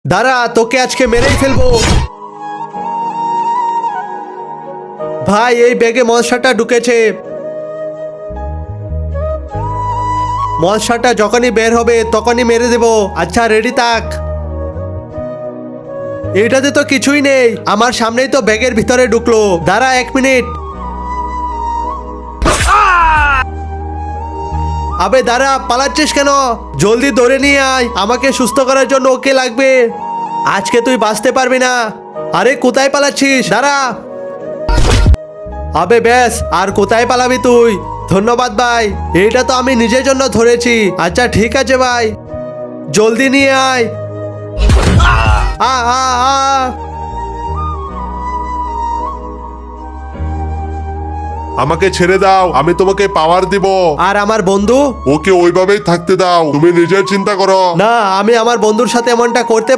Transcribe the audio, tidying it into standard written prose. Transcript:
দাঁড়া, তোকে আজকে মেরেই ফেলবো। ভাই, এই ব্যাগে মনস্টারটা ঢুকেছে। মনস্টারটা যখনই বের হবে তখনই মেরে দেব। আচ্ছা, রেডি থাক। এটাতে তো কিছুই নেই, আমার সামনেই তো ব্যাগের ভিতরে ঢুকলো। দাঁড়া 1 মিনিট। আবে দাঁড়া, পালাচ্ছিস কেন? জলদি ধরে নিয়ে আয়, আমাকে সুস্থ করার জন্য ওকে লাগবে। আজকে তুই বাঁচতে পারবি না। আরে কোথায় পালাচ্ছিস? দাঁড়া। আবে ব্যাস, আর কোথায় পালাবি তুই? ধন্যবাদ ভাই, এটা তো আমি নিজের জন্য ধরেছি। আচ্ছা ঠিক আছে ভাই, জলদি নিয়ে আয়। আ আ আ আমাকে ছেড়ে দাও, আমি তোমাকে পাওয়ার দিব। আর আমার বন্ধু? ওকে ওইভাবেই থাকতে দাও, তুমি নিজের চিন্তা করো। না, আমি আমার বন্ধুর সাথে এমনটা করতে